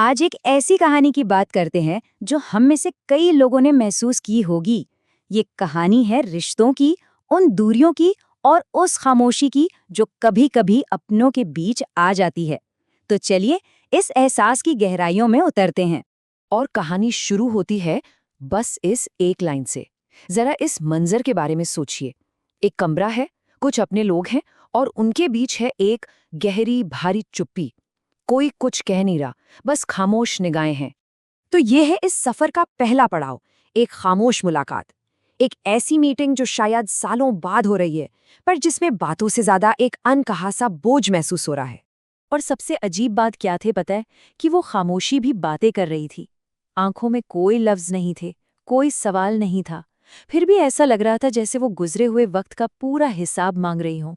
आज एक ऐसी कहानी की बात करते हैं जो हम में से कई लोगों ने महसूस की होगी। ये कहानी है रिश्तों की, उन दूरियों की और उस खामोशी की जो कभी-कभी अपनों के बीच आ जाती है। तो चलिए इस एहसास की गहराइयों में उतरते हैं। और कहानी शुरू होती है बस इस एक लाइन से। जरा इस मंजर के बारे में सोचिए। एक कमरा है, कुछ अपने लोग हैं और उनके बीच है एक गहरी भारी चुप्पी। कोई कुछ कह नहीं रहा, बस खामोश निगाहें हैं। तो ये है इस सफर का पहला पड़ाव, एक खामोश मुलाकात। एक ऐसी मीटिंग जो शायद सालों बाद हो रही है, पर जिसमें बातों से ज्यादा एक अनकहा सा बोझ महसूस हो रहा है। और सबसे अजीब बात क्या थे पता है, कि वो खामोशी भी बातें कर रही थी। आंखों में कोई लफ्ज नहीं थे, कोई सवाल नहीं था, फिर भी ऐसा लग रहा था जैसे वो गुजरे हुए वक्त का पूरा हिसाब मांग रही हो।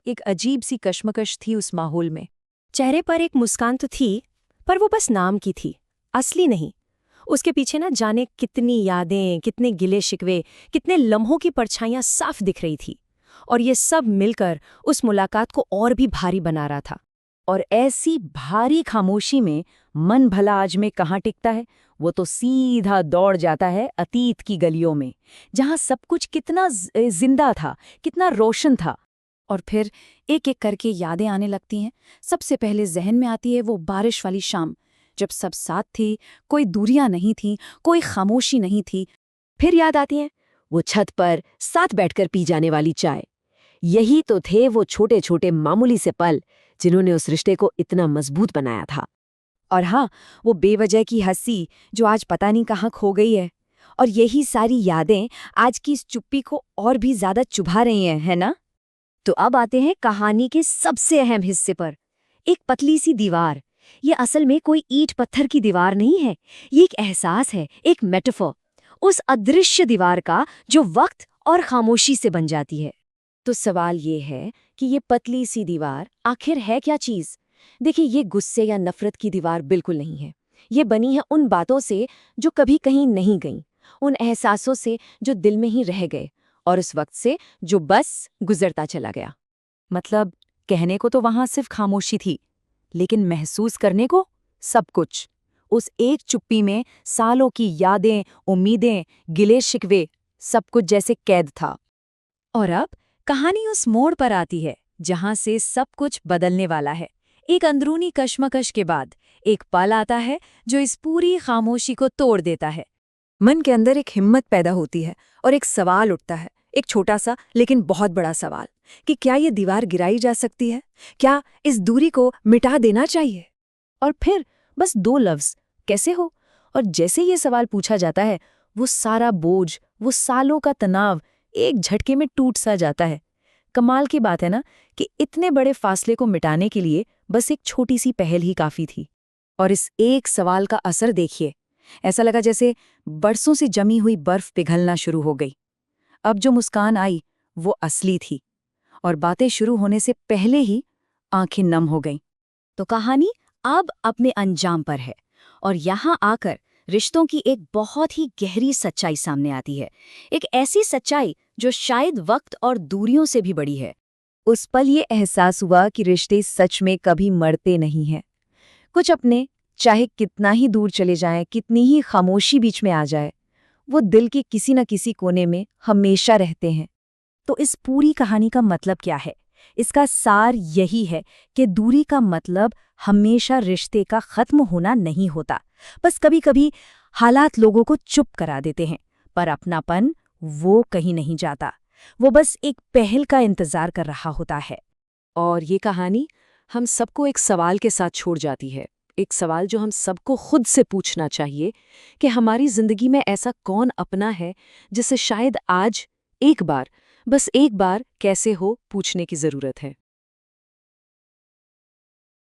एक अजीब सी कश्मकश थी उस माहौल में। चेहरे पर एक मुस्कान तो थी, पर वो बस नाम की थी, असली नहीं। उसके पीछे ना जाने कितनी यादें, कितने गिले शिकवे, कितने लम्हों की परछाइयां साफ दिख रही थी। और ये सब मिलकर उस मुलाकात को और भी भारी बना रहा था। और ऐसी भारी खामोशी में मन भला आज में कहाँ टिकता है। वो तो सीधा दौड़ जाता है अतीत की गलियों में, जहाँ सब कुछ कितना जिंदा था, कितना रोशन था। और फिर एक एक करके यादें आने लगती हैं। सबसे पहले जहन में आती है वो बारिश वाली शाम, जब सब साथ थी, कोई दूरियां नहीं थी, कोई खामोशी नहीं थी। फिर याद आती हैं वो छत पर साथ बैठकर पी जाने वाली चाय। यही तो थे वो छोटे छोटे मामूली से पल जिन्होंने उस रिश्ते को इतना मजबूत बनाया था। और हाँ, वो बेवजह की हंसी जो आज पता नहीं कहाँ खो गई है। और यही सारी यादें आज की इस चुप्पी को और भी ज्यादा चुभा रही हैं, है ना? तो अब आते हैं कहानी के सबसे अहम हिस्से पर। एक पतली सी दीवार। ये असल में कोई ईंट पत्थर की दीवार नहीं है, ये एक एहसास है, एक मेटाफर। उस अदृश्य दीवार का जो वक्त और खामोशी से बन जाती है। तो सवाल ये है कि ये पतली सी दीवार आखिर है क्या चीज? देखिए, ये गुस्से या नफरत की दीवार बिल्कुल नहीं है। ये बनी है उन बातों से जो कभी कहीं नहीं गईं, उन एहसासों से जो दिल में ही रह गए, और उस वक्त से जो बस गुजरता चला गया। मतलब कहने को तो वहां सिर्फ खामोशी थी, लेकिन महसूस करने को सब कुछ। उस एक चुप्पी में सालों की यादें, उम्मीदें, गिले शिकवे, सब कुछ जैसे कैद था। और अब कहानी उस मोड़ पर आती है जहां से सब कुछ बदलने वाला है। एक अंदरूनी कश्मकश के बाद एक पल आता है जो इस पूरी खामोशी को तोड़ देता है। मन के अंदर एक हिम्मत पैदा होती है और एक सवाल उठता है, एक छोटा सा लेकिन बहुत बड़ा सवाल, कि क्या ये दीवार गिराई जा सकती है? क्या इस दूरी को मिटा देना चाहिए? और फिर बस दो लफ्ज, कैसे हो? और जैसे ये सवाल पूछा जाता है, वो सारा बोझ, वो सालों का तनाव एक झटके में टूट सा जाता है। कमाल की बात है ना, कि इतने बड़े फासले को मिटाने के लिए बस एक छोटी सी पहल ही काफी थी। और इस एक सवाल का असर देखिए। ऐसा लगा जैसे बरसों से जमी हुई बर्फ पिघलना शुरू हो गई। अब जो मुस्कान आई वो असली थी, और बातें शुरू होने से पहले ही आंखें नम हो गईं। तो कहानी अब अपने अंजाम पर है, और यहाँ आकर रिश्तों की एक बहुत ही गहरी सच्चाई सामने आती है। एक ऐसी सच्चाई जो शायद वक्त और दूरियों से भी बड़ी है। उस पल ये एहसास हुआ कि रिश्ते सच में कभी मरते नहीं हैं। कुछ अपने, चाहे कितना ही दूर चले जाएं, कितनी ही खामोशी बीच में आ जाए, वो दिल के किसी न किसी कोने में हमेशा रहते हैं। तो इस पूरी कहानी का मतलब क्या है? इसका सार यही है कि दूरी का मतलब हमेशा रिश्ते का खत्म होना नहीं होता। बस कभी कभी हालात लोगों को चुप करा देते हैं, पर अपनापन वो कहीं नहीं जाता। वो बस एक पहल का इंतजार कर रहा होता है। और ये कहानी हम सबको एक सवाल के साथ छोड़ जाती है। एक सवाल जो हम सबको खुद से पूछना चाहिए कि हमारी जिंदगी में ऐसा कौन अपना है जिसे शायद आज एक बार, बस एक बार कैसे हो पूछने की जरूरत है।